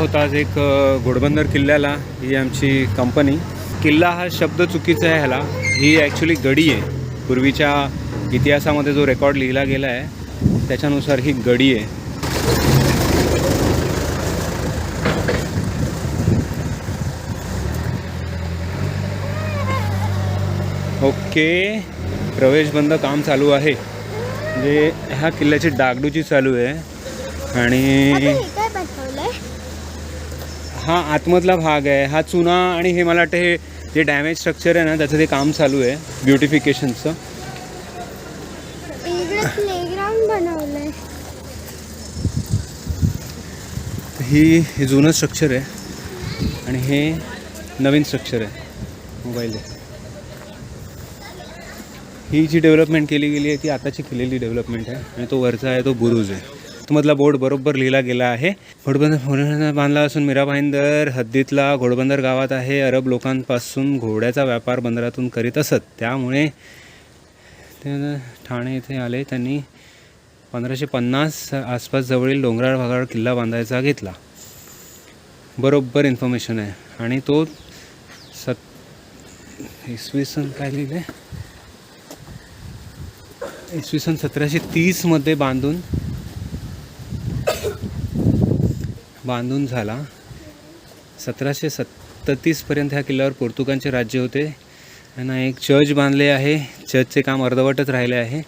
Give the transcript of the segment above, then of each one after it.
आहोत आज एक घोडबंदर किल्ल्याला. ही आमची कंपनी. किल्ला हा शब्द चुकीचा आहे ह्याला. ही ॲक्च्युली गडी आहे. पूर्वीच्या इतिहासामध्ये जो रेकॉर्ड लिहिला गेला आहे त्याच्यानुसार ही गडी आहे. ओके, प्रवेश बंद काम चालू आहे. म्हणजे ह्या किल्ल्याची डागडुजी चालू आहे. आणि हा आतमधला भाग आहे. हा चुना आणि हे मला वाटतं हे जे डॅमेज स्ट्रक्चर आहे ना त्याचं ते काम चालू आहे ब्युटिफिकेशनचं. ही जुनं स्ट्रक्चर आहे आणि हे नवीन स्ट्रक्चर आहे. मोबाईल आहे. ही जी डेव्हलपमेंट केली गेली आहे ती आताची केलेली डेव्हलपमेंट आहे. आणि तो वरचा आहे तो बुरुज आहे. तो मधला बोर्ड बरोबर लिहिला गेला आहे. घोडबंदर बांधला असून मीरा भाईंदर हद्दीतला घोडबंदर गावात आहे. अरब लोकांपासून घोड्याचा व्यापार बंदरातून करीत असत. त्यामुळे ते ठाणे येथे आले. त्यांनी 1550 आसपास जवळील डोंगराळ भागावर किल्ला बांधायचा घेतला. बरोबर इन्फॉर्मेशन आहे. आणि तो इसवी सन काय लिहिलं आहे, इसवी सन 1730 बांधून झाला. 1737 ह्या किल्ल्यावर पोर्तुगालचे राज्य होते. त्यांना एक चर्च बांधले आहे. चर्चचे काम अर्धवटच राहिले आहे.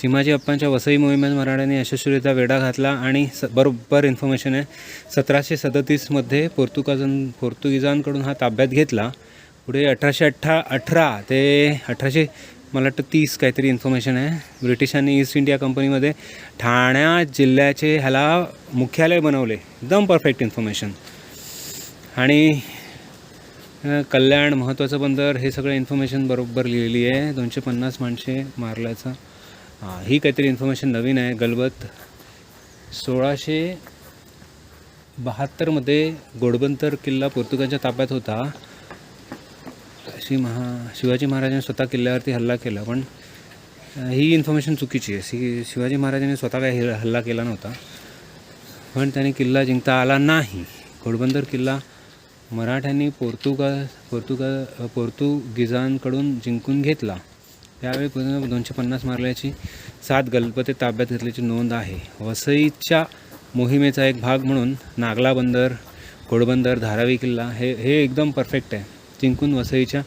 चिमाजी अप्पांच्या वसई मोहिमेत मराठ्यांनी यशस्वीरित्या वेढा घातला. आणि बरोबर इन्फॉर्मेशन आहे. 1737 पोर्तुगीजांकडून हा ताब्यात घेतला. पुढे 1818 ते 1830 काहीतरी इन्फॉर्मेशन आहे. ब्रिटिशांनी ईस्ट इंडिया कंपनीमध्ये ठाणे जिल्ह्याचे ह्याला मुख्यालय बनवले. एकदम परफेक्ट इन्फॉर्मेशन. आणि कल्याण महत्त्वाचं बंदर हे सगळं इन्फॉर्मेशन बरोबर लिहिली आहे. 250 माणसे मारल्याचं ही काहीतरी इन्फॉर्मेशन नवीन आहे. गलबत 1672 घोडबंदर किल्ला पोर्तुगालच्या ताब्यात होता. शिवाजी महाराजांनी स्वतः किल्ल्यावरती हल्ला केला. पण ही इन्फॉर्मेशन चुकीची आहे. शिवाजी महाराजांनी स्वतः काही हल्ला केला नव्हता. पण त्यांनी किल्ला जिंकता आला नाही. घोडबंदर किल्ला मराठ्यांनी पोर्तुगीजांकडून जिंकून घेतला. त्यावेळी 250 मारल्याची 7 गलबते ताब्यात घेतल्याची नोंद आहे. वसईच्या मोहिमेचा एक भाग म्हणून नागला बंदर, घोडबंदर, धारावी किल्ला हे एकदम परफेक्ट आहे. जिंकून वसईच्या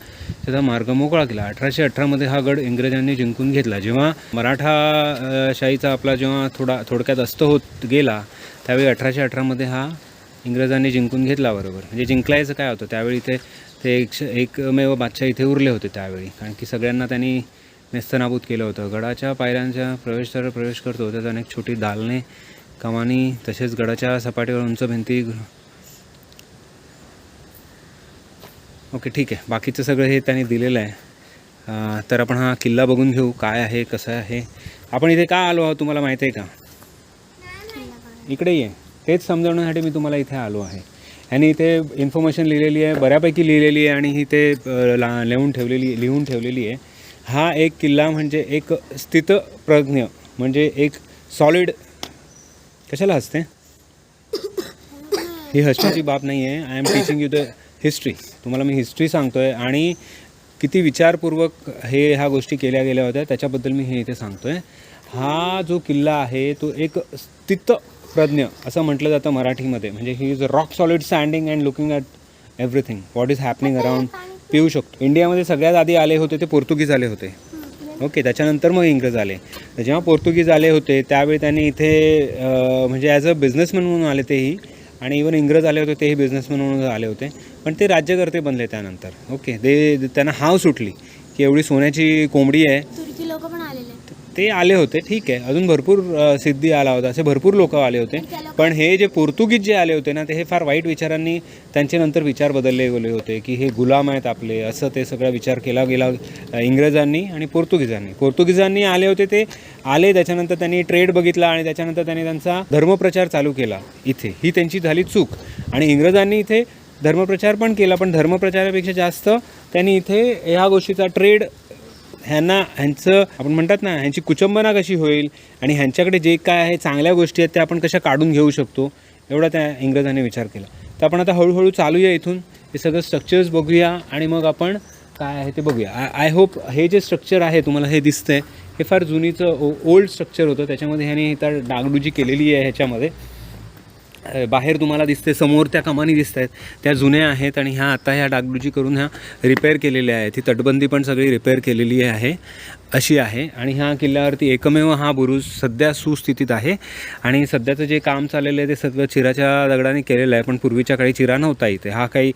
त्याचा मार्ग मोकळा केला. 1818 हा गड इंग्रजांनी जिंकून घेतला. जेव्हा मराठाशाहीचा आपला जेव्हा थोडक्यात अस्त होत गेला त्यावेळी 1818 हा इंग्रजांनी जिंकून घेतला. बरोबर, म्हणजे जिंकलायचं काय होतं त्यावेळी ते एकमेव बादशाह इथे उरले होते त्यावेळी. कारण की सगळ्यांना त्यांनी नेस्तनाबूत केलं होतं. गडाच्या पायऱ्यांच्या प्रवेशद्वार प्रवेश करतो त्यात अनेक छोटी दालने, कमानी तसेच गडाच्या सपाटीवर उंच भिंती. ओके, ठीक आहे. बाकीचं सगळं हे त्यांनी दिलेलं आहे. तर आपण हा किल्ला बघून घेऊ काय आहे कसं आहे. आपण इथे का आलो आहोत तुम्हाला माहिती आहे का? इकडे ये. तेच समजवण्यासाठी मी तुम्हाला इथे आलो आहे. ह्यानी इथे इन्फॉर्मेशन लिहिलेली आहे, बऱ्यापैकी लिहिलेली आहे. आणि ही ते लिहून ठेवलेली आहे. हा एक किल्ला म्हणजे एक स्थितप्रज्ञ, म्हणजे एक सॉलिड. कशाला हसते? ही हसण्याची बाब नाही आहे. I am teaching you the history. तुम्हाला मी हिस्ट्री सांगतो आहे. आणि किती विचारपूर्वक ह्या गोष्टी केल्या गेल्या होत्या त्याच्याबद्दल मी हे इथे सांगतो आहे. हा जो किल्ला आहे तो एक स्थितप्रज्ञ असं म्हटलं जातं मराठीमध्ये. म्हणजे he is rock solid standing and looking at everything what is happening around. पिऊ शकतो. इंडियामध्ये सगळ्यात आधी आले होते ते पोर्तुगीज आले होते. ओके, त्याच्यानंतर मग इंग्रज आले. तर जेव्हा पोर्तुगीज आले होते त्यावेळी त्यांनी इथे म्हणजे ॲज अ बिझनेसमॅन म्हणून आले तेही. आणि इवन इंग्रज आले होते तेही बिझनेसमॅन म्हणून आले होते. पण ते राज्यकर्ते बनले त्यानंतर. ओके, त्यांना हाव सुटली की एवढी सोन्याची कोंबडी आहे. तुर्की लोक पण आलेले ते आले होते, ठीक आहे. अजून भरपूर सिद्धी आला होता. असे भरपूर लोक आले होते. पण हे जे पोर्तुगीज जे आले होते ना ते हे फार वाईट विचारांनी त्यांचे नंतर विचार बदलले गेले होते की हे गुलाम आहेत आपले, असं ते सगळा विचार केला गेला इंग्रजांनी आणि पोर्तुगीजांनी आले होते. ते आले त्याच्यानंतर त्यांनी ट्रेड बघितला आणि त्याच्यानंतर त्यांनी त्यांचा धर्मप्रचार चालू केला इथे. ही त्यांची झाली चूक. आणि इंग्रजांनी इथे धर्मप्रचार पण केला, पण धर्मप्रचारापेक्षा जास्त त्यांनी इथे ह्या गोष्टीचा ट्रेड ह्यांचं आपण म्हणतात ना ह्यांची कुचंबना कशी होईल आणि ह्यांच्याकडे जे काय आहे चांगल्या गोष्टी आहेत त्या आपण कशा काढून घेऊ शकतो एवढा त्या इंग्रजांनी विचार केला. तर आपण आता हळूहळू चालूया इथून, हे सगळं स्ट्रक्चर्स बघूया आणि मग आपण काय आहे ते बघूया. आय होप हे जे स्ट्रक्चर आहे तुम्हाला हे दिसतंय हे फार जुनीचं ओल्ड स्ट्रक्चर होतं. त्याच्यामध्ये ह्याने तर डागडुजी केलेली आहे. ह्याच्यामध्ये बाहेर तुम्हाला दिसते समोर त्या कमानी दिसत आहेत त्या जुन्या आहेत आणि ह्या आता ह्या डागडुजी करून ह्या रिपेअर केलेल्या आहेत. ही तटबंदी पण सगळी रिपेअर केलेली आहे अशी आहे. आणि ह्या किल्ल्यावरती एकमेव हा बुरुज सध्या सुस्थितीत आहे. आणि सध्याचं जे काम चाललेलं आहे ते सगळं चिराच्या दगडाने केलेलं आहे, पण पूर्वीच्या काळी चिरा नव्हता इथे. हा काही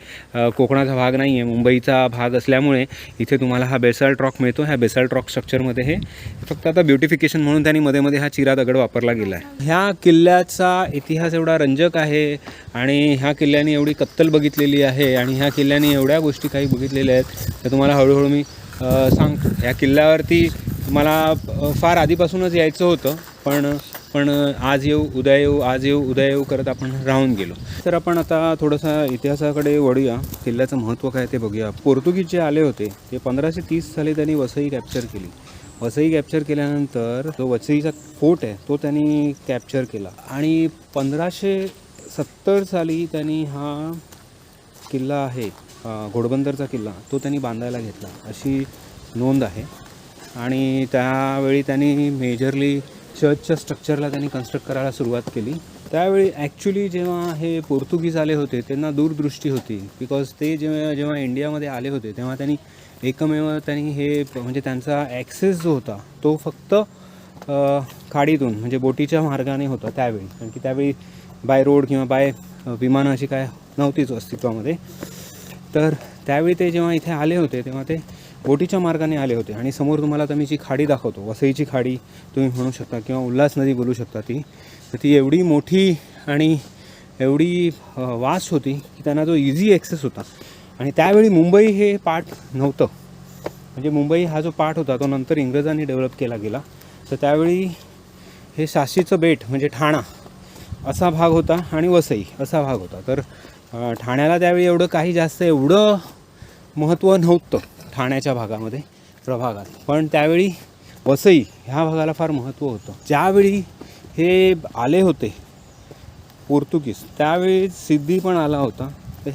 कोकणाचा भाग नाही आहे, मुंबईचा भाग असल्यामुळे इथे तुम्हाला हा बेसाल्ट रॉक मिळतो. ह्या बेसाल्ट रॉक स्ट्रक्चरमध्ये हे फक्त आता ब्युटिफिकेशन म्हणून त्यांनी मध्ये हा चिरा दगड वापरला गेला आहे. ह्या किल्ल्याचा इतिहास एवढा रंजक आहे आणि ह्या किल्ल्याने एवढी कत्तल बघितलेली आहे आणि ह्या किल्ल्याने एवढ्या गोष्टी काही बघितलेल्या आहेत त्या तुम्हाला हळूहळू मी सांगतो. या किल्ल्यावरती मला फार आधीपासूनच यायचं होतं, पण आज येऊ उद्या येऊ आज येऊ उद्या येऊ करत आपण राहून गेलो. तर आपण आता थोडंसं इतिहासाकडे वळूया, किल्ल्याचं महत्त्व काय ते बघूया. पोर्तुगीज जे आले होते ते 1530 साली त्यांनी वसई कॅप्चर केली. वसई कॅप्चर केल्यानंतर जो वसईचा फोर्ट आहे तो त्यांनी कॅप्चर केला आणि 1570 साली त्यांनी हा किल्ला आहे घोडबंदरचा किल्ला तो त्यांनी बांधायला घेतला अशी नोंद आहे. आणि त्यावेळी त्यांनी मेजरली चर्चच्या स्ट्रक्चरला त्यांनी कन्स्ट्रक्ट करायला सुरुवात केली. त्यावेळी ॲक्च्युली जेव्हा हे पोर्तुगीज आले होते त्यांना दूरदृष्टी होती, बिकॉज ते जेव्हा इंडियामध्ये आले होते तेव्हा त्यांनी एकमेव त्यांनी हे म्हणजे त्यांचा ॲक्सेस जो होता तो फक्त खाडीतून म्हणजे बोटीच्या मार्गाने होता त्यावेळी, कारण की त्यावेळी बाय रोड किंवा बाय विमानं अशी काय नव्हतीच अस्तित्वामध्ये. तर त्यावेळी ते जेव्हा इथे आले होते तेव्हा ते बोटीच्या मार्गाने आले होते. आणि समोर तुम्हाला आता मी जी खाडी दाखवतो, वसईची खाडी तुम्ही म्हणू शकता किंवा उल्हास नदी बोलू शकता, ती एवढी मोठी आणि एवढी वास्ट होती की त्यांना जो इझी ॲक्सेस होता. आणि त्यावेळी मुंबई हे पार्ट नव्हतं, म्हणजे मुंबई हा जो पार्ट होता तो नंतर इंग्रजांनी डेव्हलप केला गेला. तर त्यावेळी हे साशीचं बेट म्हणजे ठाणा असा भाग होता आणि वसई असा भाग होता. तर ठाण्याला त्यावेळी एवढं महत्त्व नव्हतं ठाण्याच्या भागामध्ये प्रभागात, पण त्यावेळी वसई ह्या भागाला फार महत्त्व होतं. ज्यावेळी हे आले होते पोर्तुगीज त्यावेळी सिद्धी पण आला होता. तर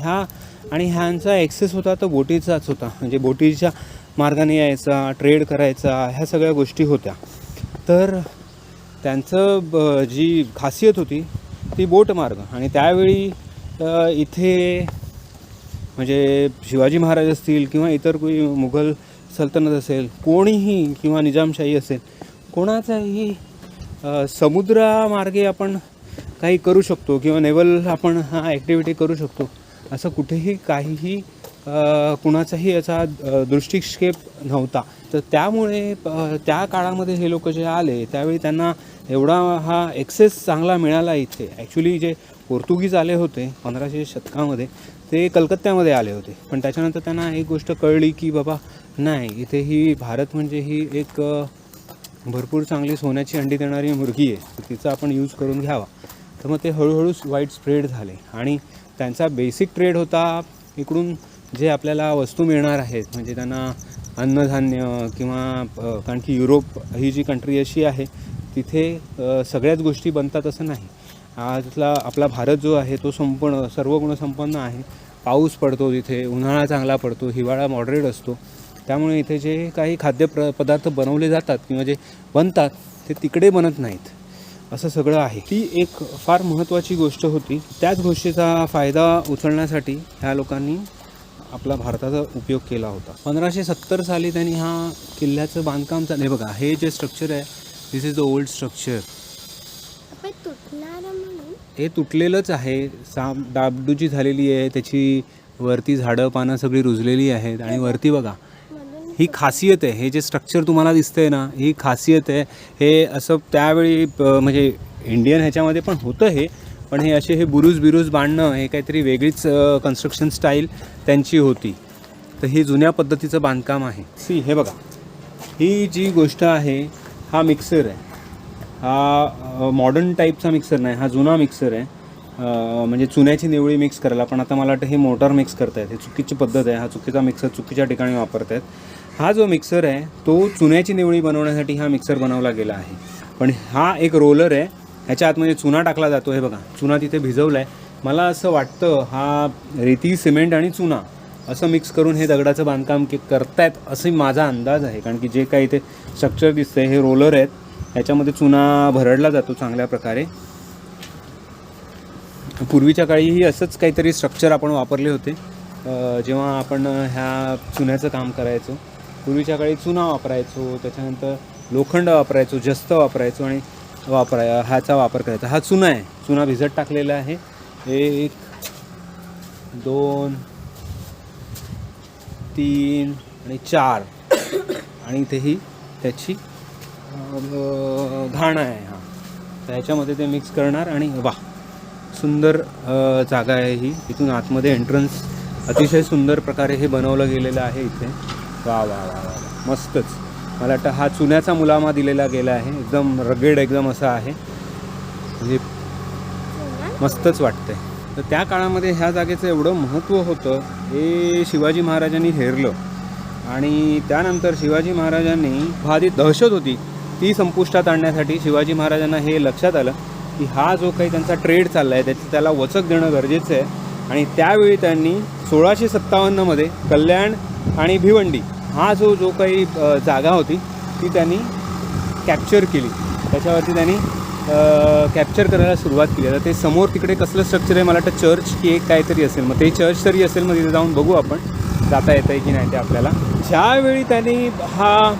ह्यांचा ॲक्सेस होता तो बोटीचाच होता, म्हणजे बोटीच्या मार्गाने यायचा, ट्रेड करायचा, ह्या सगळ्या गोष्टी होत्या. तर त्यांचं जी खासियत होती ती बोट मार्ग. आणि त्यावेळी इथे म्हणजे शिवाजी महाराज असतील किंवा इतर कोणी मुघल सल्तनत असेल कोणीही किंवा निजामशाही असेल कोणाचाही समुद्रामार्गे आपण काही करू शकतो किंवा नेवल आपण हा ॲक्टिव्हिटी करू शकतो असं कुठेही काहीही कुणाचाही याचा दृष्टिक्षेप नव्हता. तर त्यामुळे त्या काळामध्ये हे लोक जे आले त्यावेळी त्यांना एवढा हा ॲक्सेस चांगला मिळाला इथे. ॲक्च्युली जे पोर्तुगीज आले होते 1500 शतकामध्ये ते कलकत्त्यामध्ये आले होते, पण त्याच्यानंतर त्यांना एक गोष्ट कळली की बाबा नाही, इथे ही भारत म्हणजे ही एक भरपूर चांगली सोन्याची अंडी देणारी मुर्गी आहे, तर तिचा आपण यूज करून घ्यावा. तर मग ते हळूहळू वाईड स्प्रेड झाले आणि त्यांचा बेसिक ट्रेड होता इकडून जे आपल्याला वस्तू मिळणार आहेत, म्हणजे त्यांना अन्नधान्य किंवा कारण की युरोप ही जी कंट्री अशी आहे तिथे सगळ्याच गोष्टी बनतात असं नाही. तिथला आपला भारत जो आहे तो सर्व गुणसंपन्न आहे. पाऊस पडतो तिथे, उन्हाळा चांगला पडतो, हिवाळा मॉडरेट असतो. त्यामुळे इथे जे काही खाद्यपदार्थ बनवले जातात किंवा जे बनतात ते तिकडे बनत नाहीत असं सगळं आहे. ती एक फार महत्त्वाची गोष्ट होती. त्याच गोष्टीचा फायदा उचलण्यासाठी ह्या लोकांनी आपला भारताचा उपयोग केला होता. 1570 साली त्यांनी हा किल्ल्याचं बांधकाम चालू आहे. बघा हे जे स्ट्रक्चर आहे दिस इज द ओल्ड स्ट्रक्चर. हे तुटलेलंच आहे, डागडुजी झालेली आहे, त्याची वरती झाडं पानं सगळी रुजलेली आहेत. आणि वरती बघा ही खासियत आहे, हे जे स्ट्रक्चर तुम्हाला दिसतंय ना ही खासियत आहे. हे असं त्यावेळी म्हणजे इंडियन ह्याच्यामध्ये पण होतं हे, पण हे असे हे बुरुज बांधणं हे काहीतरी वेगळीच कन्स्ट्रक्शन स्टाईल त्यांची होती. तर ही जुन्या पद्धतीचं बांधकाम आहे. हे बघा ही जी गोष्ट आहे हा मिक्सर आहे. हा मॉडर्न टाईपचा मिक्सर नाही, हा जुना मिक्सर आहे. म्हणजे चुन्याची निवळी मिक्स करायला, पण आता मला वाटतं हे मोटार मिक्स करतायत. हे चुकीची पद्धत आहे, हा चुकीचा मिक्सर चुकीच्या ठिकाणी वापरत आहेत. हा जो मिक्सर आहे तो चुन्याची निवळी बनवण्यासाठी हा मिक्सर बनवला गेला आहे. पण हा एक रोलर आहे, ह्याच्या आतमध्ये चुना टाकला जातो. हे बघा चुना तिथे भिजवला आहे मला असं वाटतं हा रेती, सिमेंट आणि चुना असं मिक्स करून हे दगडाचं बांधकाम करतायत असं माझा अंदाज आहे. कारण की जे काही इथे स्ट्रक्चर दिसतंय हे रोलर आहेत, ह्याच्यामध्ये चुना भरडला जातो चांगल्या प्रकारे. पूर्वीच्या काळीही असंच काहीतरी स्ट्रक्चर आपण वापरले होते जेव्हा आपण ह्या चुन्याचं काम करायचो. पूर्वीच्या काळी चुना वापरायचो, त्याच्यानंतर लोखंड वापरायचो, जस्त वापरायचो आणि ह्याचा वापर करायचा. हा चुना आहे, चुना भिजत टाकलेला आहे. 1 2 3 आणि 4 आणि इथेही त्याची घाण आहे. हा तर ह्याच्यामध्ये ते मिक्स करणार आणि वा सुंदर जागा आहे ही. इथून आतमध्ये एंट्रन्स अतिशय सुंदर प्रकारे हे बनवलं गेलेलं आहे इथे. वा वा वा वा मस्तच. मला वाटतं हा चुन्याचा मुलामा दिलेला गेला आहे, एकदम रगेड एकदम असा आहे, म्हणजे मस्तच वाटतंय. तर त्या काळामध्ये ह्या जागेचं एवढं महत्त्व होतं हे शिवाजी महाराजांनी हेरलं आणि त्यानंतर शिवाजी महाराजांनी भारी दहशत होती ती संपुष्टात आणण्यासाठी शिवाजी महाराजांना हे लक्षात आलं की हा जो काही त्यांचा ट्रेड चालला आहे त्याला वचक देणं गरजेचं आहे. आणि त्यावेळी त्यांनी 1657मध्ये कल्याण आणि भिवंडी हा जो काही जागा होती ती त्यांनी कॅप्चर केली. त्याच्यावरती त्यांनी कॅप्चर करायला सुरुवात केली. आता ते समोर तिकडे कसलं स्ट्रक्चर आहे, मला वाटतं चर्च की एक काहीतरी असेल, मग ते चर्च तरी असेल, मग तिथे जाऊन बघू आपण जाता येतं आहे की नाही ते आपल्याला. ज्यावेळी त्यांनी हा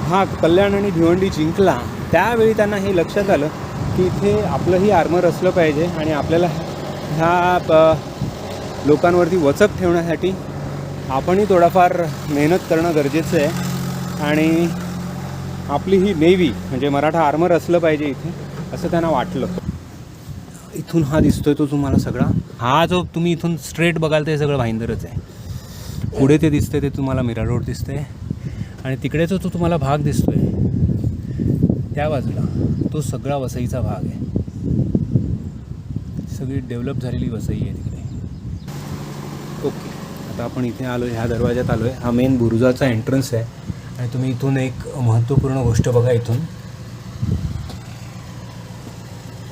भाग कल्याण आणि भिवंडी जिंकला त्यावेळी त्यांना हे लक्षात आलं की इथे आपलंही आर्मर असलं पाहिजे आणि आपल्याला ह्या लोकांवरती वचक ठेवण्यासाठी आपणही थोडाफार मेहनत करणं गरजेचं आहे आणि आपली ही नेव्ही म्हणजे मराठा आर्मर असलं पाहिजे इथे असं त्यांना वाटलं. इथून हा दिसतोय तो तुम्हाला सगळा, हा जो तुम्ही इथून स्ट्रेट बघाल ते सगळं भाईंदरच आहे. पुढे ते दिसतंय ते तुम्हाला मीरा रोड दिसतंय आणि तिकडे जो तुम्हाला भाग दिसतोय त्या बाजूला तो सगळा वसईचा भाग आहे. सगळी डेव्हलप झालेली वसई आहे तिकडे. ओके, आता आपण इथे आलो, ह्या दरवाज्यात आलो आहे. हा मेन बुरुजाचा एंट्रन्स आहे आणि तुम्ही इथून एक महत्त्वपूर्ण गोष्ट बघा. इथून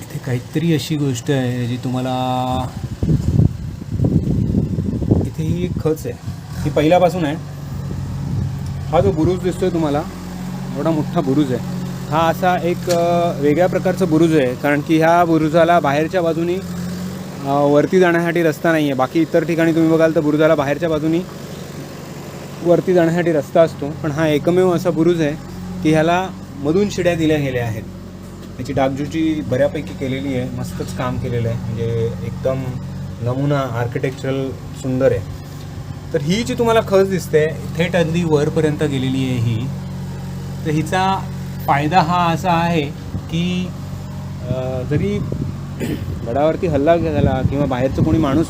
इथे काहीतरी अशी गोष्ट आहे जी तुम्हाला, इथे ही एक खच आहे, ही पहिल्यापासून आहे. हा जो बुरुज दिसतोय तुम्हाला एवढा मोठा बुरुज आहे, हा असा एक वेगळ्या प्रकारचा बुरुज आहे. कारण की ह्या बुरुजाला बाहेरच्या बाजूनी वरती जाण्यासाठी रस्ता नाही आहे. बाकी इतर ठिकाणी तुम्ही बघाल तर बुरुजाला बाहेरच्या बाजूनी वरती जाण्यासाठी रस्ता असतो, पण हा एकमेव असा बुरुज आहे की ह्याला मधून शिड्या दिल्या गेल्या आहेत. त्याची डागडुजी बऱ्यापैकी केलेली आहे, मस्तच काम केलेलं आहे, म्हणजे एकदम नमुना आर्किटेक्चरल सुंदर आहे. तर ही जी तुम्हाला खच दिसते थेट अगदी वरपर्यंत गेलेली आहे ही. तर हिचा फायदा हा असा आहे की जरी गडावरती हल्ला झाला किंवा बाहेरचं कोणी माणूस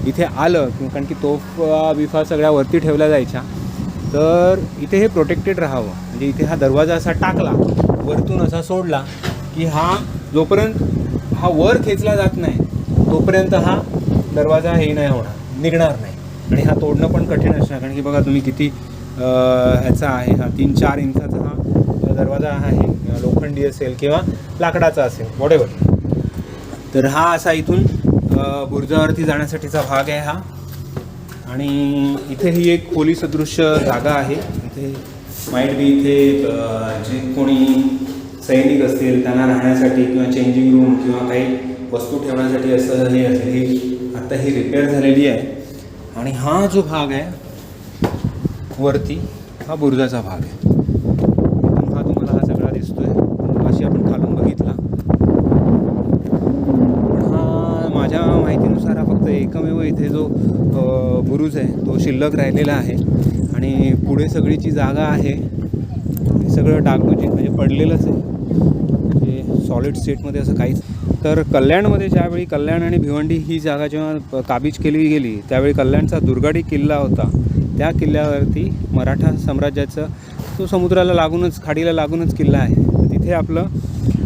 इथे आलं किंवा कारण की तोफ बिफा सगळ्या वरती ठेवल्या जायच्या, तर इथे हे प्रोटेक्टेड राहावं. म्हणजे इथे हा दरवाजा असा टाकला वरतून असा सोडला की हा जोपर्यंत हा वर खेचला जात नाही तोपर्यंत हा दरवाजा हे नाही होणार, निघणार नाही. आणि हा तोडणं पण कठीण असणार, कारण की बघा तुम्ही किती ह्याचा आहे, हा 3-4 इंचाचा हा दरवाजा आहे, लोखंडी असेल किंवा लाकडाचा असेल वॉटेवर. तर हा असा इथून बुरुजावरती जाण्यासाठीचा भाग आहे हा. आणि इथे ही एक खोली सदृश्य जागा आहे. इथे माईट बी इथे जे कोणी सैनिक असतील त्यांना राहण्यासाठी किंवा चेंजिंग रूम किंवा काही वस्तू ठेवण्यासाठी असं हे असेल. ही आत्ता ही रिपेअर झालेली आहे. आणि हा जो भाग आहे वरती हा बुरुजाचा भाग आहे. इथून हा तुम्हाला हा सगळा दिसतोय, अशी आपण खालून बघितला. पण हा माझ्या माहितीनुसार हा फक्त एकमेव इथे जो बुरुज आहे तो शिल्लक राहिलेला आहे. आणि पुढे सगळी जी जागा आहे हे सगळं डागडुजी म्हणजे पडलेलंच आहे, म्हणजे सॉलिड स्टेटमध्ये असं काहीच. तर कल्याणमध्ये ज्यावेळी कल्याण आणि भिवंडी ही जागा जेव्हा काबीज केली गेली त्यावेळी कल्याणचा दुर्गाडी किल्ला होता. त्या किल्ल्यावरती मराठा साम्राज्याचं तो समुद्राला लागूनच, खाडीला लागूनच किल्ला आहे. तर तिथे आपलं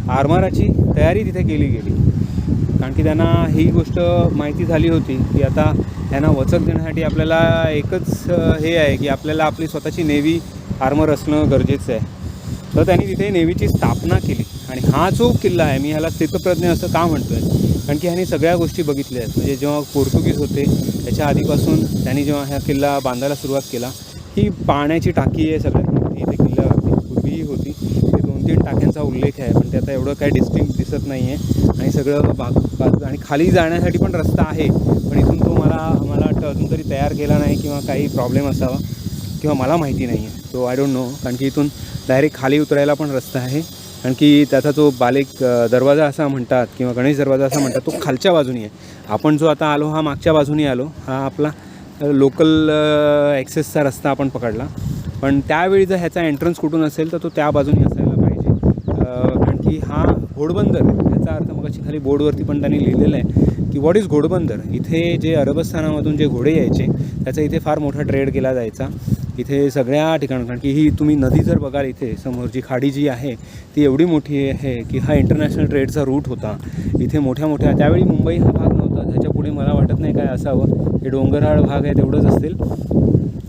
आरमाराची तयारी तिथे केली गेली, कारण की त्यांना ही गोष्ट माहिती झाली होती की आता यांना वचक देण्यासाठी आपल्याला एकच हे आहे की आपल्याला आपली स्वतःची नेव्ही आर्मर असणं गरजेचं आहे. तर त्यांनी तिथे नेव्हीची स्थापना केली. आणि हा जो किल्ला आहे, मी ह्याला स्थितप्रज्ञ असं का म्हणतो आहे, कारण की ह्याने सगळ्या गोष्टी बघितल्या आहेत. म्हणजे जेव्हा पोर्तुगीज होते त्याच्या आधीपासून त्यांनी जेव्हा ह्या किल्ला बांधायला सुरुवात केला, ही पाण्याची टाकी आहे सगळ्यात मोठी इथे किल्ल्यावरती, पूर्वीही होती. ते 2-3 टाक्यांचा उल्लेख आहे, पण ते आता एवढं काही डिस्टिंक्ट दिसत नाही आहे. आणि सगळं बाजू आणि खाली जाण्यासाठी पण रस्ता आहे, पण इथून तो मला वाटतं अजून तरी तयार केला नाही किंवा काही प्रॉब्लेम असावा किंवा मला माहिती नाही आहे. सो आय डोंट नो, कारण की इथून डायरेक्ट खाली उतरायला पण रस्ता आहे. कारण की त्याचा जो बालेक दरवाजा असा म्हणतात किंवा गणेश दरवाजा असा म्हणतात, तो खालच्या बाजूनी आहे. आपण जो आता आलो हा मागच्या बाजूनी आलो, हा आपला लोकल ॲक्सेसचा रस्ता आपण पकडला. पण त्यावेळी जर ह्याचा एंट्रन्स कुठून असेल तर तो त्या बाजूनी असायला पाहिजे. कारण की हा घोडबंदर, याचा अर्थ मग खाली बोर्डवरती पण त्यांनी लिहिलेलं आहे की व्हॉट इज घोडबंदर. इथे जे अरबस्थानामधून जे घोडे यायचे त्याचा इथे फार मोठा ट्रेड केला जायचा. इथे सगळ्या ठिकाणी, कारण की ही तुम्ही नदी जर बघाल इथे समोरची खाडी जी आहे ती एवढी मोठी आहे की हा इंटरनॅशनल ट्रेडचा रूट होता. इथे मोठ्या मोठ्या, त्यावेळी मुंबई हा भाग नव्हता, त्याच्या पुढे मला वाटत नाही काय असावं, हे डोंगराळ भाग आहे तेवढंच असतील.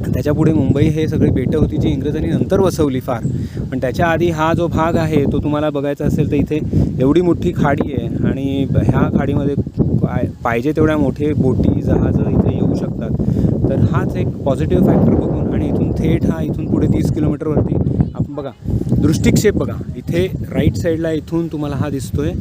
त्याच्यापुढे मुंबई हे सगळी बेटं होती जी इंग्रजांनी नंतर वसवली फार. पण त्याच्या आधी हा जो भाग आहे तो तुम्हाला बघायचा असेल तर इथे एवढी मोठी खाडी आहे आणि ह्या खाडीमध्ये पाहिजे तेवढ्या मोठे बोटी जहाजं इथे येऊ शकतात. तर हाच एक पॉझिटिव्ह फॅक्टर बघून आणि इथून थेट हा इथून पुढे 30 किलोमीटरवरती आपण बघा दृष्टिक्षेप बघा, इथे राईट साईडला इथून तुम्हाला हा दिसतोय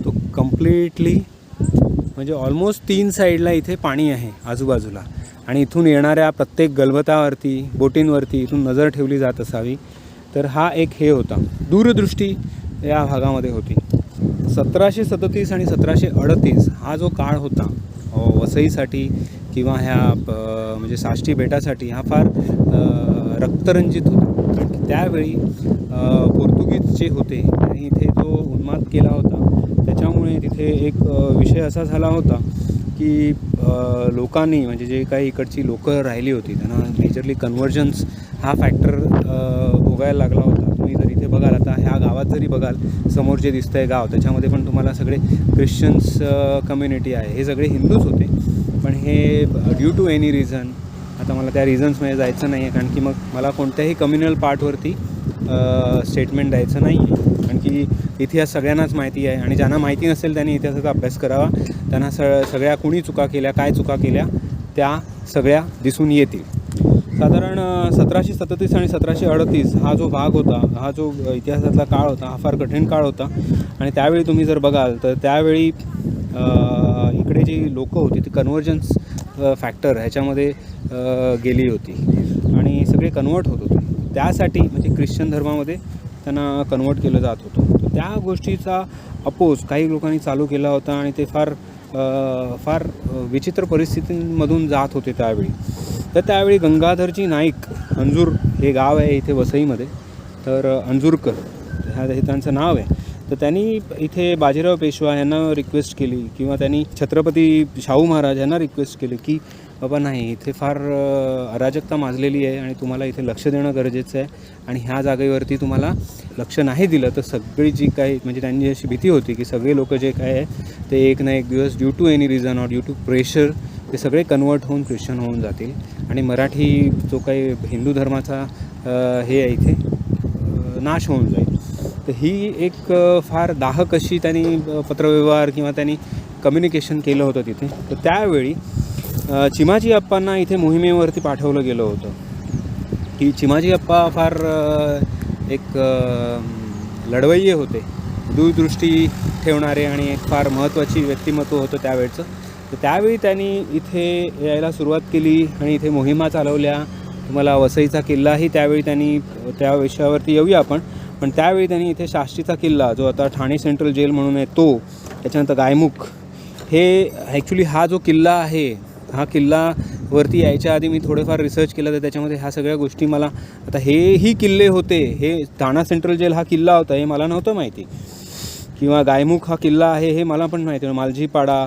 तो कम्प्लिटली म्हणजे ऑलमोस्ट 3 साईडला इथे पाणी आहे आजूबाजूला. आणि इथून येणाऱ्या प्रत्येक गलबतावरती बोटींवरती इथून नजर ठेवली जात असावी. तर हा एक हे होता, दूरदृष्टी या भागामध्ये होती. 1737 आणि 1738 हा जो काळ होता वसईसाठी किंवा ह्या म्हणजे साष्टी बेटासाठी हा फार रक्तरंजित होता. कारण की त्यावेळी पोर्तुगीज जे होते त्यांनी इथे जो उन्माद केला होता त्याच्यामुळे तिथे एक विषय असा झाला होता की लोकांनी म्हणजे जे काही इकडची लोकं राहिली होती त्यांना मेजरली कन्व्हर्जन्स हा फॅक्टर भोगायला लागला होता. तुम्ही जर इथे बघाल, आता ह्या गावात जरी बघाल, समोर जे दिसतं आहे गाव त्याच्यामध्ये पण तुम्हाला सगळे ख्रिश्चन्स कम्युनिटी आहे, हे सगळे हिंदूच होते. पण हे ड्यू टू एनी रिझन, आता मला त्या रिझन्समध्ये जायचं नाही आहे कारण की मग मला कोणत्याही कम्युनल पार्टवरती स्टेटमेंट द्यायचं नाही आहे. कारण की इतिहास सगळ्यांनाच माहिती आहे आणि ज्यांना माहिती नसेल त्यांनी इतिहासाचा अभ्यास करावा. त्यांना सगळ्या कुणी चुका केल्या, काय चुका केल्या त्या सगळ्या दिसून येतील. साधारण 1737 आणि 1738 हा जो भाग होता, हा जो इतिहासातला काळ होता, हा फार कठीण काळ होता. आणि त्यावेळी तुम्ही जर बघाल तर त्यावेळी इकडे जी लोकं होती ती कन्व्हर्जन्स फॅक्टर ह्याच्यामध्ये गेली होती आणि सगळे कन्वर्ट होत होते. त्यासाठी म्हणजे ख्रिश्चन धर्मामध्ये त्यांना कन्वर्ट केलं जात होतं. तर त्या गोष्टीचा अपोज काही लोकांनी चालू केला होता आणि ते फार विचित्र परिस्थितींमधून जात होते त्यावेळी. तर त्यावेळी गंगाधरजी नाईक, अंजूर हे गाव आहे इथे वसईमध्ये, तर अंजूरकर हे त्यांचं नाव आहे. तर त्यांनी इथे बाजीराव पेशवा यांना रिक्वेस्ट केली किंवा त्यांनी छत्रपती शाहू महाराज यांना रिक्वेस्ट केली की बाबा नाही, इथे फार अराजकता माजलेली आहे आणि तुम्हाला इथे लक्ष देणं गरजेचं आहे. आणि ह्या जागेवरती तुम्हाला लक्ष नाही दिलं तर सगळी जी काही म्हणजे त्यांची अशी भीती होती की सगळे लोक जे काय आहे ते एक ना एक दिवस due to any reason or due to pressure ते सगळे कन्वर्ट होऊन ख्रिश्चन होऊन जातील आणि मराठी जो काही हिंदू धर्माचा हे आहे इथे नाश होऊन जाईल. तर ही एक फार दाहक अशी त्यांनी पत्रव्यवहार किंवा त्यांनी कम्युनिकेशन केलं होतं तिथे. तर त्यावेळी चिमाजी अप्पांना इथे मोहिमेवरती पाठवलं गेलं होतं की चिमाजी अप्पा फार एक लढवय्ये होते, दूरदृष्टी ठेवणारे आणि एक फार महत्त्वाची व्यक्तिमत्व होतं त्यावेळचं. तर त्यावेळी त्यांनी इथे यायला सुरुवात केली आणि इथे मोहिमा चालवल्या. तुम्हाला वसईचा किल्लाही त्यावेळी त्यांनी, त्या विषयावरती येऊया आपण, पण त्यावेळी त्यांनी इथे शास्त्रीचा किल्ला जो आता ठाणे सेंट्रल जेल म्हणून आहे तो, त्याच्यानंतर गायमुख, हे ॲक्च्युली हा जो किल्ला आहे हा किल्लावरती यायच्या आधी मी थोडेफार रिसर्च केलं तर त्याच्यामध्ये ह्या सगळ्या गोष्टी मला, आता हेही किल्ले होते, हे ठाणा सेंट्रल जेल हा किल्ला होता हे मला नव्हतं माहिती, किंवा गायमुख हा किल्ला आहे हे मला पण माहिती, मालजीपाडा,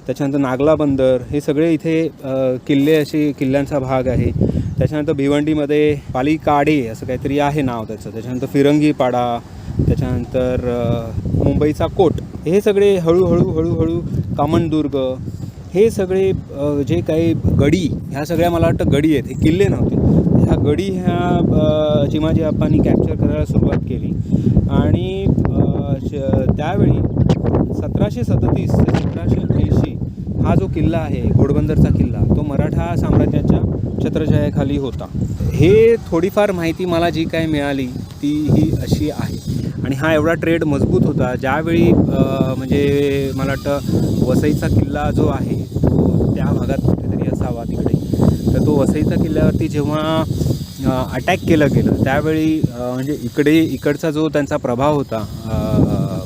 त्याच्यानंतर नागला बंदर, हे सगळे इथे किल्ले असे किल्ल्यांचा भाग आहे. त्याच्यानंतर भिवंडीमध्ये पालिकाडे असं काहीतरी आहे नाव त्याचं, त्याच्यानंतर फिरंगीपाडा, त्याच्यानंतर मुंबईचा कोट, हे सगळे हळूहळू कामनदुर्ग, हे सगळे जे काही गडी, ह्या सगळ्या मला वाटतं गडी आहेत, हे किल्ले नव्हते. ह्या गडी ह्या चिमाजी अप्पांनी कॅप्चर करायला सुरुवात केली आणि त्यावेळी 1737 ते 1780 हा जो किल्ला आहे घोडबंदरचा किल्ला तो मराठा साम्राज्याच्या छत्रछायाखाली होता. हे थोडीफार माहिती मला जी काय मिळाली ती ही अशी आहे. आणि हा एवढा ट्रेड मजबूत होता ज्यावेळी म्हणजे मला वाटतं वसईचा किल्ला जो आहे तो त्या भागात कुठेतरी असावा तिकडे. तर तो वसईचा किल्ल्यावरती जेव्हा अटॅक केलं गेलं त्यावेळी म्हणजे इकडचा जो त्यांचा प्रभाव होता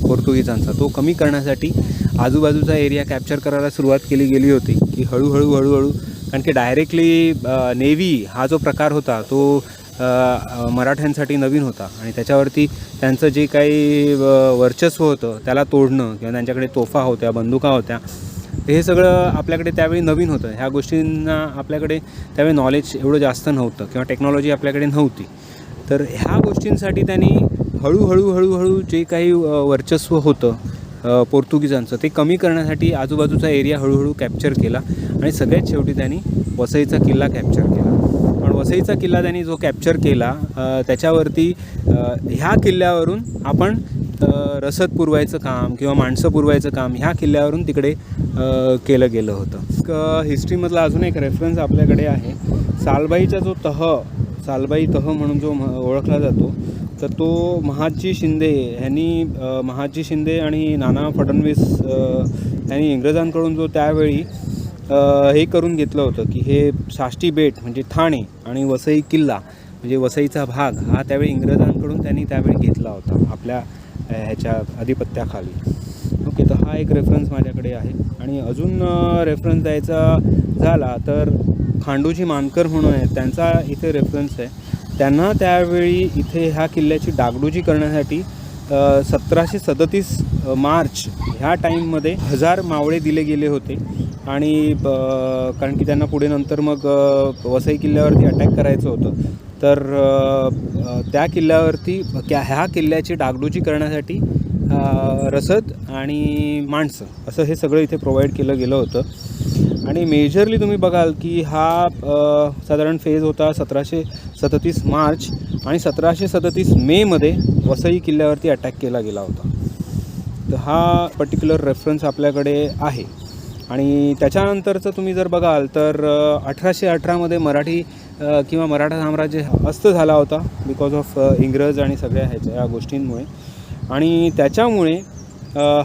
पोर्तुगीजांचा तो कमी करण्यासाठी आजूबाजूचा एरिया कॅप्चर करायला सुरुवात केली गेली होती की हळूहळू कारण की डायरेक्टली नेव्ही हा जो प्रकार होता तो मराठ्यांसाठी नवीन होता आणि त्याच्यावरती त्यांचं जे काही वर्चस्व होतं त्याला तोडणं किंवा त्यांच्याकडे तोफा होत्या बंदुका होत्या हे सगळं आपल्याकडे त्यावेळी नवीन होतं. ह्या गोष्टींना आपल्याकडे त्यावेळी नॉलेज एवढं जास्त नव्हतं किंवा टेक्नॉलॉजी आपल्याकडे नव्हती. तर ह्या गोष्टींसाठी त्यांनी हळूहळू जे काही वर्चस्व होतं पोर्तुगीजांचं ते कमी करण्यासाठी आजूबाजूचा एरिया हळूहळू कॅप्चर केला आणि सगळ्यात शेवटी त्यांनी वसईचा किल्ला कॅप्चर केला. पण वसईचा किल्ला त्यांनी जो कॅप्चर केला त्याच्यावरती ह्या किल्ल्यावरून आपण रसद पुरवायचं काम किंवा माणसं पुरवायचं काम ह्या किल्ल्यावरून तिकडे केलं गेलं होतं. हिस्ट्रीमधला अजून एक रेफरन्स आपल्याकडे आहे. सालबाईचा जो सालबाई तह म्हणून जो ओळखला जातो तर तो महादजी शिंदे आणि नाना फडणवीस यांनी इंग्रजांकडून जो त्यावेळी हे करून घेतलं होतं की हे साष्टी बेट म्हणजे ठाणे आणि वसई किल्ला म्हणजे वसईचा भाग हा त्यावेळी इंग्रजांकडून त्यांनी त्यावेळी घेतला होता आपल्या ह्याच्या अधिपत्याखाली. ओके, तर हा एक रेफरन्स माझ्याकडे आहे. आणि अजून रेफरन्स द्यायचा झाला तर खांडोजी मानकर म्हणून आहेत त्यांचा इथे रेफरन्स आहे. त्यांना त्यावेळी इथे ह्या किल्ल्याची डागडुजी करण्यासाठी 1737 मार्च ह्या टाईममध्ये 1000 मावळे दिले गेले होते. आणि कारण की त्यांना पुढे नंतर मग वसई किल्ल्यावरती अटॅक करायचं होतं तर त्या किल्ल्यावरती ह्या किल्ल्याची डागडुजी करण्यासाठी रसद आणि माणसं असं हे सगळं इथे प्रोव्हाइड केलं गेलं होतं. आणि मेजरली तुम्ही बघाल की हा साधारण फेज होता 1737 मार्च आणि 1737 मेमध्ये वसई किल्ल्यावरती अटॅक केला गेला होता. तर हा पर्टिक्युलर रेफरन्स आपल्याकडे आहे. आणि त्याच्यानंतरचं तुम्ही जर बघाल तर 1818मध्ये मराठी किंवा मराठा साम्राज्य अस्त झाला होता बिकॉज ऑफ इंग्रज आणि सगळ्या ह्या गोष्टींमुळे. आणि त्याच्यामुळे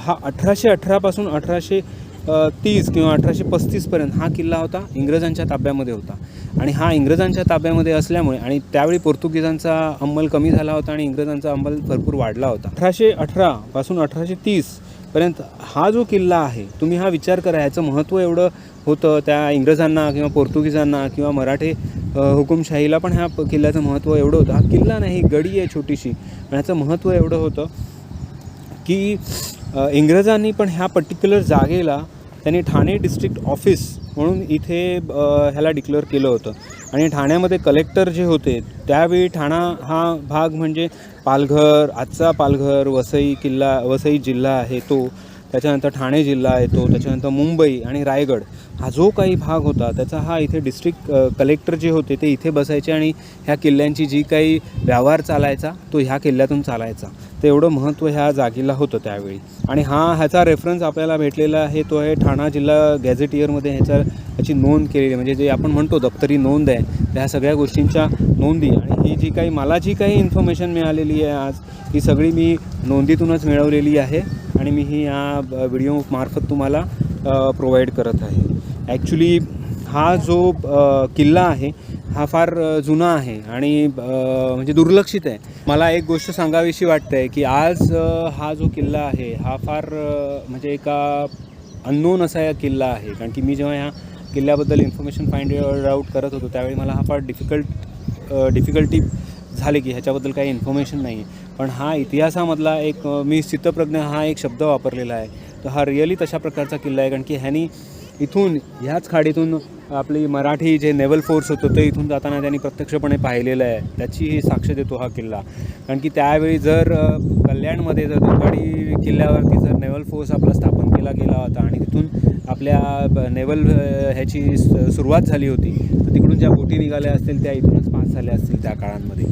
हा 1818पासून 1830 किंवा 1835पर्यंत हा किल्ला होता इंग्रजांच्या ताब्यामध्ये होता. आणि हा इंग्रजांच्या ताब्यामध्ये असल्यामुळे आणि त्यावेळी पोर्तुगीजांचा अंमल कमी झाला होता आणि इंग्रजांचा अंमल भरपूर वाढला होता. 1818पासून 1830पर्यंत हा जो किल्ला आहे तुम्ही हा विचार करा ह्याचं महत्त्व एवढं होतं त्या इंग्रजांना किंवा पोर्तुगीजांना किंवा मराठे हुकुमशाहीला पण ह्या किल्ल्याचं महत्त्व एवढं होतं. हा किल्ला नाही गडी आहे छोटीशी आणि ह्याचं महत्त्व एवढं होतं की इंग्रजांनी पण ह्या पर्टिक्युलर जागेला त्यांनी ठाणे डिस्ट्रिक्ट ऑफिस म्हणून इथे ह्याला डिक्लेअर केलं होतं. आणि ठाण्यामध्ये कलेक्टर जे होते त्यावेळी ठाणा हा भाग म्हणजे पालघर आजचा पालघर वसई जिल्हा आहे तो, त्याच्यानंतर ठाणे जिल्हा आहे तो, त्याच्यानंतर मुंबई आणि रायगड हा जो काही भाग होता त्याचा हा इथे डिस्ट्रिक्ट कलेक्टर जे होते ते इथे बसायचे आणि ह्या किल्ल्यांची जी काही व्यवहार चालायचा तो ह्या किल्ल्यातून चालायचा. तर एवढं महत्त्व ह्या जागेला होतं त्यावेळी. आणि ह्याचा रेफरन्स आपल्याला भेटलेला आहे तो आहे ठाणा जिल्हा गॅझेटियरमध्ये ह्याची नोंद केलेली म्हणजे जे आपण म्हणतो दप्तरी नोंद आहे त्या सगळ्या गोष्टींच्या नोंदी. आणि ही जी काही मला जी काही इन्फॉर्मेशन मिळालेली आहे आज ही सगळी मी नोंदीतूनच मिळवलेली आहे आणि मी ही या व्हिडिओमार्फत तुम्हाला प्रोव्हाइड करत आहे. ॲक्च्युली हा जो किल्ला आहे हा फार जुना आहे आणि म्हणजे दुर्लक्षित आहे. मला एक गोष्ट सांगावीशी वाटते की आज हा जो किल्ला आहे हा फार म्हणजे एका अननोन असा किल्ला आहे. कारण की मी जेव्हा ह्या किल्ल्याबद्दल इन्फॉर्मेशन फाइंड आउट करत होतो त्यावेळी मला हा फार डिफिकल्टी झाली की ह्याच्याबद्दल काही इन्फॉर्मेशन नाही आहे. पण हा इतिहासामधला एक मी स्थितप्रज्ञ हा एक शब्द वापरलेला आहे. तर हा रिअली तशा प्रकारचा किल्ला आहे कारण की ह्यानी इथून ह्याच खाडीतून आपली मराठी जे नेव्हल फोर्स होतं ते इथून जाताना त्यांनी प्रत्यक्षपणे पाहिलेलं आहे. त्याची ही साक्ष देतो हा किल्ला. कारण की त्यावेळी जर कल्याणमध्ये जर दुगाडी किल्ल्यावरती जर नेव्हल फोर्स आपला स्थापन केला गेला होता आणि तिथून आपल्या नेव्हल ह्याची सुरुवात झाली होती तर तिकडून ज्या बोटी निघाल्या असतील त्या इथूनच पास झाले असतील त्या काळांमध्ये.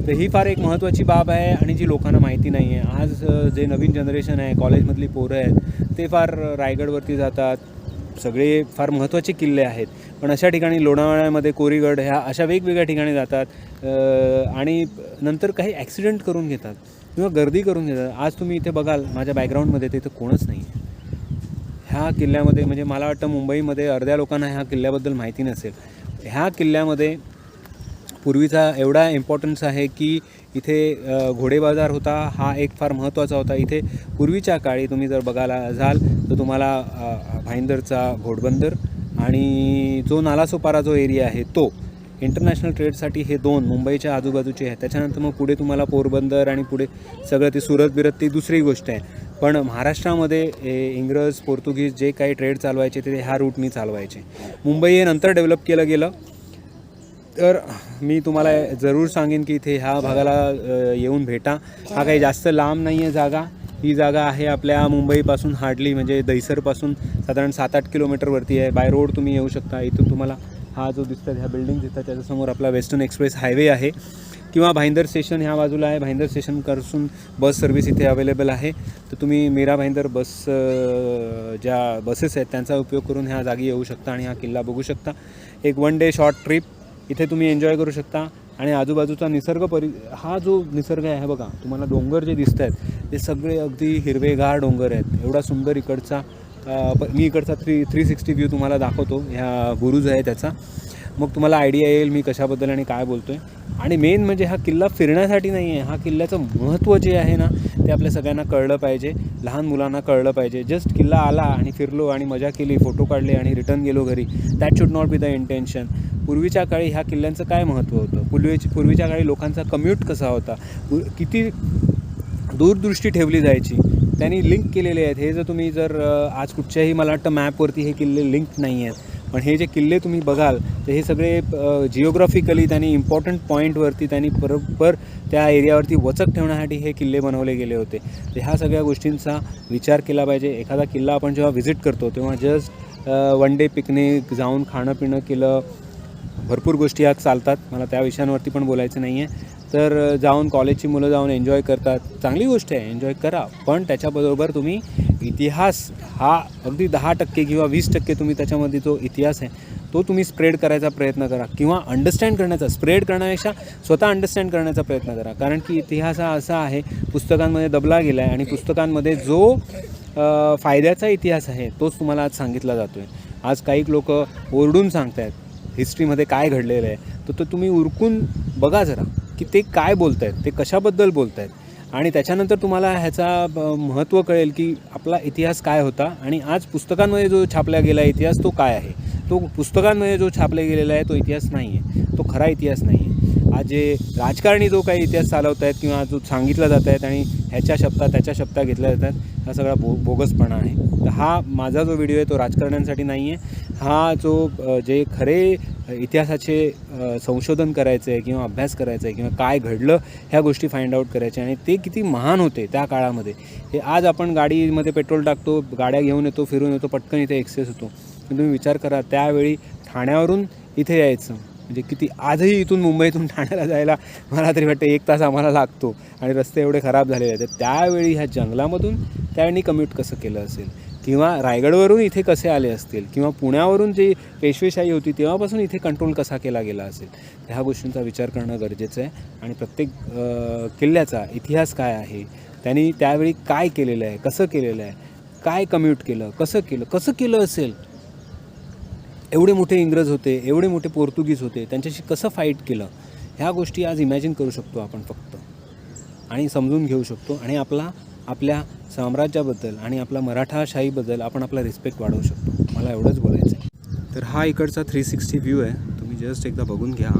तर ही फार एक महत्त्वाची बाब आहे आणि जी लोकांना माहिती नाही आहे. आज जे नवीन जनरेशन आहे, कॉलेजमधली पोरं आहेत, ते फार रायगडवरती जातात. सगळे फार महत्त्वाचे किल्ले आहेत, पण अशा ठिकाणी लोणावळ्यामध्ये कोरीगड ह्या अशा वेगवेगळ्या ठिकाणी जातात आणि नंतर काही ॲक्सिडेंट करून घेतात किंवा गर्दी करून घेतात. आज तुम्ही इथे बघाल माझ्या बॅकग्राऊंडमध्ये तिथं कोणच नाही आहे. ह्या किल्ल्यामध्ये म्हणजे मला वाटतं मुंबईमध्ये अर्ध्या लोकांना ह्या किल्ल्याबद्दल माहिती नसेल. ह्या किल्ल्यामध्ये पूर्वीचा एवढा इम्पॉर्टन्स आहे की इथे घोडे बाजार होता, हा एक फार महत्त्वाचा होता. इथे पूर्वीच्या काळी तुम्ही जर बघायला जाल तर तुम्हाला भाईंदरचा घोडबंदर आणि जो नालासोपारा जो एरिया आहे तो इंटरनॅशनल ट्रेडसाठी हे दोन मुंबईच्या आजूबाजूचे आहेत. त्याच्यानंतर मग पुढे तुम्हाला पोरबंदर आणि पुढे सगळं ते सुरत बिरत ती दुसरी गोष्ट आहे. पण महाराष्ट्रामध्ये इंग्रज पोर्तुगीज जे काही ट्रेड चालवायचे ते ह्या रूटनी चालवायचे. मुंबई हे नंतर डेव्हलप केलं गेलं. तर मी तुम्हाला जरूर सांगेन की इथे ह्या भागाला येऊन भेटा. हा काही जास्त लांब नाही आहे जागा. ही जागा आहे आपल्या मुंबईपासून हार्डली म्हणजे दहिसरपासून साधारण 7-8 किलोमीटरवरती आहे. बाय रोड तुम्ही येऊ शकता. इथून तुम्हाला हा जो दिसतात ह्या बिल्डिंग दिसतात त्याच्यासमोर आपला वेस्टर्न एक्सप्रेस हायवे आहे किंवा भाईंदर स्टेशन ह्या बाजूला आहे. भाईंदर स्टेशनपासून बस सर्व्हिस इथे अवेलेबल आहे. तर तुम्ही मीरा भाईंदर बस ज्या बसेस आहेत त्यांचा उपयोग करून ह्या जागी येऊ शकता आणि हा किल्ला बघू शकता. एक 1 डे शॉर्ट ट्रिप इथे तुम्ही एन्जॉय करू शकता. आणि आजूबाजूचा निसर्ग हा जो निसर्ग आहे बघा, तुम्हाला डोंगर जे दिसत आहेत ते सगळे अगदी हिरवेगार डोंगर आहेत. एवढा सुंदर इकडचा मी इकडचा 360 व्ह्यू तुम्हाला दाखवतो. ह्या बुरुज आहे त्याचा, मग तुम्हाला आयडिया येईल मी कशाबद्दल आणि काय बोलतो आहे. आणि मेन म्हणजे हा किल्ला फिरण्यासाठी नाही आहे. हा किल्ल्याचं महत्त्व जे आहे ना ते आपल्या सगळ्यांना कळलं पाहिजे, लहान मुलांना कळलं पाहिजे. जस्ट किल्ला आला आणि फिरलो आणि मजा केली, फोटो काढले आणि रिटर्न गेलो घरी, that should not be the intention. पूर्वीच्या काळी ह्या किल्ल्यांचं काय महत्त्व होतं, पूर्वीच्या काळी लोकांचा कम्यूट कसा होता, किती दूरदृष्टी ठेवली जायची, त्यांनी लिंक केलेले आहेत. हे जर आज कुठच्याही मला वाटतं मॅपवरती हे किल्ले लिंक नाही आहेत, पण हे जे किल्ले तुम्ही बघाल तर हे सगळे जिओग्राफिकली त्यांनी इम्पॉर्टंट पॉईंटवरती त्यांनी बरोबर त्या एरियावरती वचक ठेवण्यासाठी हे किल्ले बनवले गेले होते. तर ह्या सगळ्या गोष्टींचा विचार केला पाहिजे. एखादा किल्ला आपण जेव्हा व्हिजिट करतो तेव्हा जस्ट 1 डे पिकनिक जाऊन खाणं पिणं केलं, भरपूर गोष्टी आज चालतात, मला त्या विषयांवरती पण बोलायचं नाही आहे. तर जाऊन कॉलेजची मुलं जाऊन एन्जॉय करतात, चांगली गोष्ट आहे, एन्जॉय करा. पण त्याच्याबरोबर तुम्ही इतिहास हा अगदी 10% किंवा 20% तुम्ही त्याच्यामध्ये जो इतिहास आहे तो तुम्ही स्प्रेड करायचा प्रयत्न करा किंवा अंडरस्टँड करण्याचा, स्प्रेड करण्यापेक्षा स्वतः अंडरस्टँड करण्याचा प्रयत्न करा. कारण की इतिहास हा असा आहे पुस्तकांमध्ये दबला गेला आहे आणि पुस्तकांमध्ये जो फायद्याचा इतिहास आहे तोच तुम्हाला आज सांगितला जातो आहे. आज काही लोक ओरडून सांगत आहेत हिस्ट्रीमध्ये काय घडलेलं आहे, तर तुम्ही उरकून बघा जरा की ते काय बोलत आहेत, ते कशाबद्दल बोलत आहेत, आणि त्याच्यानंतर तुम्हाला ह्याचा महत्त्व कळेल की आपला इतिहास काय होता आणि आज पुस्तकांमध्ये जो छापला गेला इतिहास तो काय आहे. तो पुस्तकांमध्ये जो छापला गेलेला आहे तो इतिहास नाही आहे, तो खरा इतिहास नाही आहे. आज जे राजकारणी जो काही इतिहास चालवत आहेत किंवा जो सांगितला जात आहेत आणि ह्याच्या शब्दा त्याच्या शब्दा घेतल्या जातात, हा सगळा बोगसपणा आहे. तर हा माझा जो व्हिडिओ आहे तो राजकारण्यांसाठी नाही आहे. हा जो जे खरे इतिहासाचे संशोधन करायचं आहे किंवा अभ्यास करायचा आहे किंवा काय घडलं ह्या गोष्टी फाइंड आउट करायच्या आणि ते किती महान होते त्या काळामध्ये. हे आज आपण गाडीमध्ये पेट्रोल टाकतो, गाड्या घेऊन येतो, फिरून येतो, पटकन इथे एक्सेस होतो. पण तुम्ही विचार करा त्यावेळी ठाण्यावरून इथे यायचं म्हणजे किती. आजही इथून मुंबईतून ठाण्याला जायला मला तरी वाटतं 1 तास आम्हाला लागतो आणि रस्ते एवढे खराब झालेले आहेत. त्यावेळी ह्या जंगलामधून त्यावेळी कम्यूट कसं केलं असेल किंवा रायगडवरून इथे कसे आले असतील किंवा पुण्यावरून जी पेशवेशाही होती तेव्हापासून इथे कंट्रोल कसा केला गेला असेल, ह्या गोष्टींचा विचार करणं गरजेचं आहे. आणि प्रत्येक किल्ल्याचा इतिहास काय आहे, त्यांनी त्यावेळी काय केलेलं आहे, कसं केलेलं आहे, काय कम्यूट केलं, कसं केलं असेल. एवढे मोठे इंग्रज होते, एवढे मोठे पोर्तुगीज होते, त्यांच्याशी कसं फाईट केलं, ह्या गोष्टी आज इमॅजिन करू शकतो आपण फक्त आणि समजून घेऊ शकतो. आणि आपल्या साम्राज्याबद्दल आणि आपला मराठाशाहीबद्दल आपण आपला रिस्पेक्ट वाढवू शकतो. मला एवढंच बोलायचं आहे. तर हा इकडचा 360 व्ह्यू आहे, तुम्ही जस्ट एकदा बघून घ्या.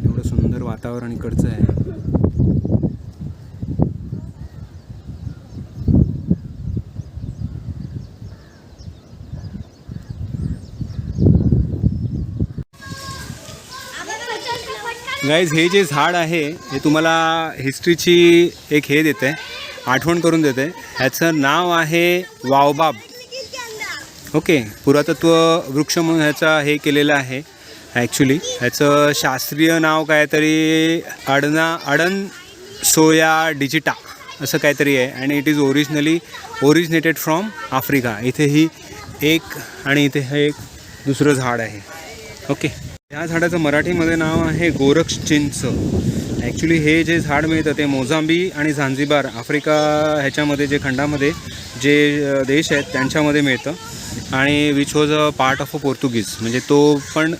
एवढं सुंदर वातावरण इकडचं आहे. गाईज हे जे झाड आहे हे तुम्हाला हिस्ट्रीची एक हे देते, आठवण करून देते. ह्याचं नाव आहे वावबाब. ओके, पुरातत्व वृक्ष म्हणून ह्याचा हे केलेलं आहे. ॲक्च्युली ह्याचं शास्त्रीय नाव काहीतरी अडन सोया डिजिटा असं काहीतरी आहे आणि it is originated from Africa. इथे ही एक आणि इथे हे एक दुसरं झाड आहे. ओके, ह्या झाडाचं मराठीमध्ये नाव आहे गोरक्ष चिंच. ॲक्च्युली हे जे झाड मिळतं ते मोझांबी आणि झांझिबार आफ्रिका ह्याच्यामध्ये जे खंडामध्ये जे देश आहेत त्यांच्यामध्ये मिळतं आणि which was a part of a Portuguese. म्हणजे तो पण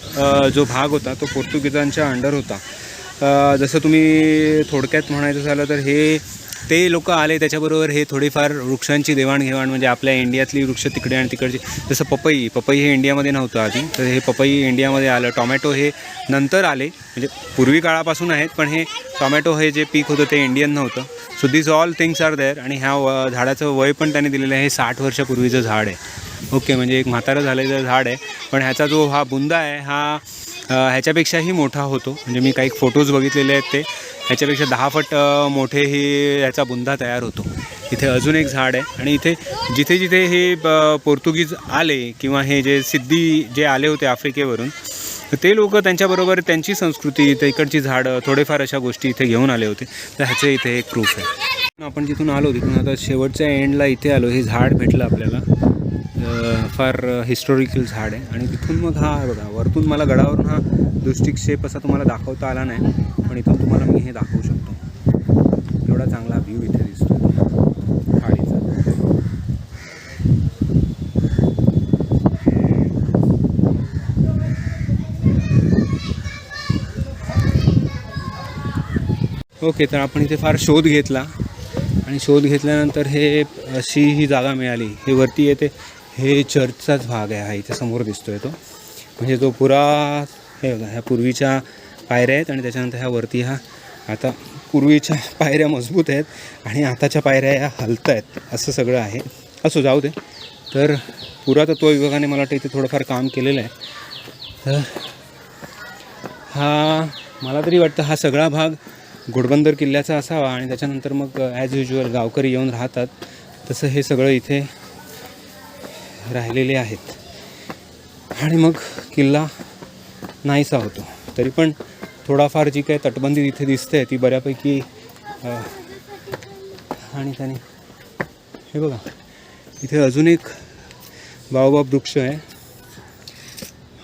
जो भाग होता तो पोर्तुगीजांच्या अंडर होता. जसं तुम्ही थोडक्यात म्हणायचं झालं तर हे ते लोक आले त्याच्याबरोबर हे थोडीफार वृक्षांची देवाणघेवाण म्हणजे आपल्या इंडियातली वृक्ष तिकडे आणि तिकडची. जसं पपई हे इंडियामध्ये नव्हतं आधी, तर हे पपई इंडियामध्ये आलं. टॉमॅटो हे नंतर आले, म्हणजे पूर्वी काळापासून आहेत, पण हे टॉमॅटो हे जे पीक होतं ते इंडियन नव्हतं. So this all things are there. आणि ह्या झाडाचं वय पण त्यांनी दिलेलं आहे, हे 60 वर्षापूर्वीचं झाड आहे. ओके, म्हणजे एक म्हातारं झालेलं झाड आहे, पण ह्याचा जो हा बुंदा आहे हा ह्याच्यापेक्षाही मोठा होतो. म्हणजे मी काही फोटोज बघितलेले आहेत, ते ह्याच्यापेक्षा 10 पट मोठेही ह्याचा बुंदा तयार होतो. इथे अजून एक झाड आहे आणि इथे जिथे जिथे हे पोर्तुगीज आले किंवा हे जे सिद्धी जे आले होते आफ्रिकेवरून, ते लोक त्यांच्याबरोबर त्यांची संस्कृती, इकडची झाडं, थोडेफार अशा गोष्टी इथे घेऊन आले होते. तर ह्याचे इथे एक प्रूफ आहे. आपण जिथून आलो तिथून आता शेवटच्या एंडला इथे आलो. हे झाड भेटलं आपल्याला, फार हिस्टॉरिकल झाड आहे. आणि तिथून मग हा बघा, वरतून मला गडावरून हा दृष्टिक्षेप असा तुम्हाला दाखवता आला नाही, पण इथून तुम्हाला मी हे दाखवू शकतो. एवढा चांगला व्ह्यू इथे दिसतो खाडीचा. ओके, तर आपण इथे फार शोध घेतला आणि शोध घेतल्यानंतर हे अशी ही जागा मिळाली. हे वरती येते, हे चर्चचाच भाग आहे हा, इथे समोर दिसतोय तो. म्हणजे तो हे बघा, ह्या पूर्वीच्या पायऱ्या आहेत आणि त्याच्यानंतर ह्या वरती आता पूर्वीच्या पायऱ्या मजबूत आहेत आणि आताच्या पायऱ्या ह्या हलत आहेत, असं सगळं आहे. असो, जाऊ दे. तर पुरातत्व विभागाने मला वाटतं इथे थोडंफार काम केलेलं आहे. तर मला तरी वाटतं हा सगळा भाग घोडबंदर किल्ल्याचा असावा आणि त्याच्यानंतर मग ॲज युज्युअल गावकरी येऊन राहतात तसं हे सगळं इथे राहिलेले आहेत. आणि मग किल्ला नाहीसा होतो. तरी पण थोडाफार जी काही तटबंदी इथे दिसते ती बऱ्यापैकी आणि त्याने हे बघा, इथे अजून एक बाओबाब वृक्ष आहे.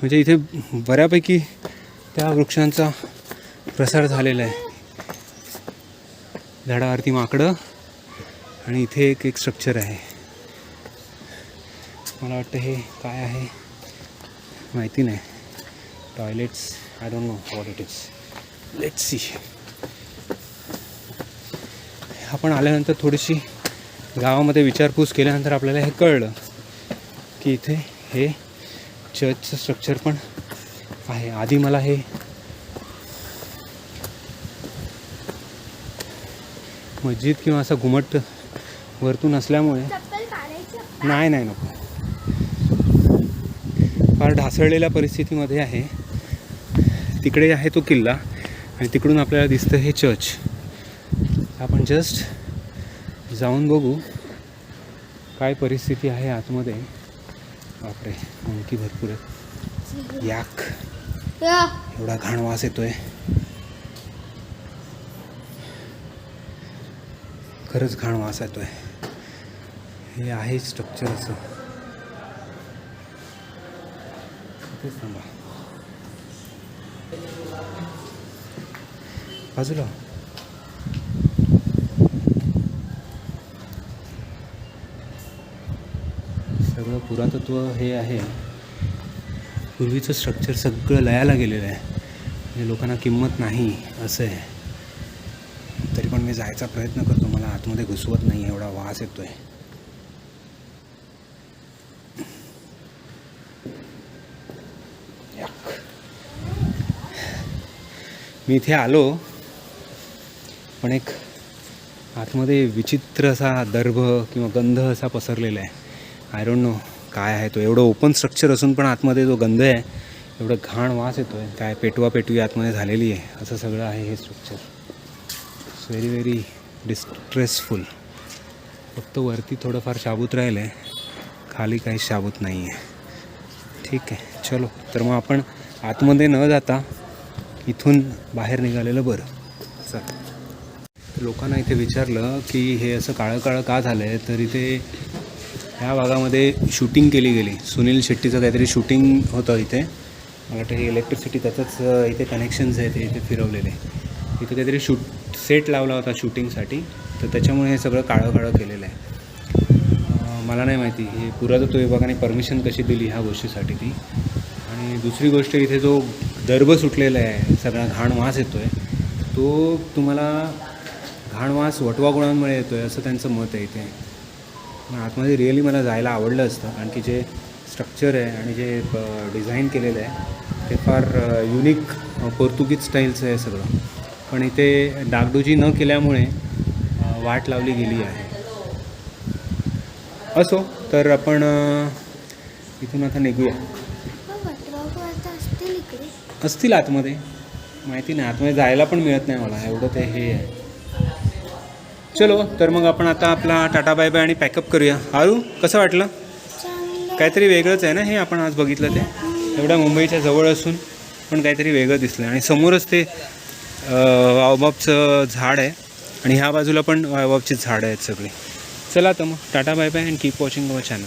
म्हणजे इथे बऱ्यापैकी त्या वृक्षांचा प्रसार झालेला आहे. झाडावरती माकडं आणि इथे एक स्ट्रक्चर आहे. मला वाटतं हे काय आहे माहिती नाही. Toilets, I don't know what it is. Let's see. आपण आल्यानंतर थोडीशी गावामध्ये विचारपूस केल्यानंतर आपल्याला हे कळलं की इथे हे चर्चचं स्ट्रक्चर पण आहे. आधी मला हे मस्जिद किंवा असा घुमट वरतून असल्यामुळे नाही नको, फार ढासळलेल्या परिस्थितीमध्ये आहे. तिकडे आहे तो किल्ला आणि तिकडून आपल्याला दिसतं हे चर्च. आपण जस्ट जाऊन बघू काय परिस्थिती आहे आतमध्ये. बापरे, मुंकी भरपूर आहेत. याक, एवढा घाण वास येतोय. खरंच घाण वास येतोय. हे आहे स्ट्रक्चर असं. तेच थांबा बाजूला. सगळं पुरातत्व हे आहे. पूर्वीचं स्ट्रक्चर सगळं लयाला गेलेलं आहे. म्हणजे लोकांना किंमत नाही असं आहे. तरी पण मी जायचा प्रयत्न करतो. मला आतमध्ये घुसवत नाही, एवढा वास येतोय. मी इथे आलो पण एक आतमध्ये विचित्र असा दर्भ किंवा गंध असा पसरलेला आहे. आय डोंट नो काय आहे तो. एवढं ओपन स्ट्रक्चर असून पण आतमध्ये जो गंध आहे, एवढं घाण वास येतो आहे. काय पेटवी आतमध्ये झालेली आहे असं सगळं आहे हे structure. It's very very distressful. फक्त वरती थोडंफार शाबूत राहिलं आहे, खाली काही शाबूत नाही आहे. ठीक आहे, चलो. तर मग आपण आतमध्ये न जाता इथून बाहेर निघालेलं बरं. चल, लोकांना इथे विचारलं की हे असं काळं काळं का झालं आहे, तर इथे ह्या भागामध्ये शूटिंग केली गेली. सुनील शेट्टीचं काहीतरी शूटिंग होतं इथे. मला वाटतं हे इलेक्ट्रिसिटी त्याचंच इथे कनेक्शन्स आहेत, इथे फिरवलेले. इथे काहीतरी सेट लावला होता शूटिंगसाठी, तर त्याच्यामुळे हे सगळं काळं काळं केलेलं आहे. मला नाही माहिती हे पुरातत्व विभागाने परमिशन कशी दिली ह्या गोष्टीसाठी ती. आणि दुसरी गोष्ट, इथे जो दर्भ सुटलेला आहे, सगळा घाण वास येतो आहे, तो तुम्हाला घाण वास वटवाघुळांमुळे येतो आहे असं त्यांचं मत आहे इथे. पण आतमध्ये रिअली मला जायला आवडलं असतं, कारण की जे स्ट्रक्चर आहे आणि जे डिझाईन केलेलं आहे ते फार युनिक पोर्तुगीज स्टाईलचं आहे सगळं. पण इथे डागडुजी न केल्यामुळे वाट लावली गेली आहे. असो, तर आपण इथून आता निघूया. असतील आतमध्ये, माहिती नाही, आतमध्ये जायला पण मिळत नाही मला, एवढं ते हे आहे. चलो, तर मग आपण आता आपला टाटा बाय बाय आणि पॅकअप करूया. आरू, कसं वाटलं? काहीतरी वेगळंच आहे ना हे आपण आज बघितलं ते. एवढ्या मुंबईच्या जवळ असून पण काहीतरी वेगळं दिसलं. आणि समोरच ते बाओबाबचं झाड आहे आणि ह्या बाजूला पण बाओबाबची झाडं आहेत सगळी. चला तर मग टाटा bye bye and keep watching our channel.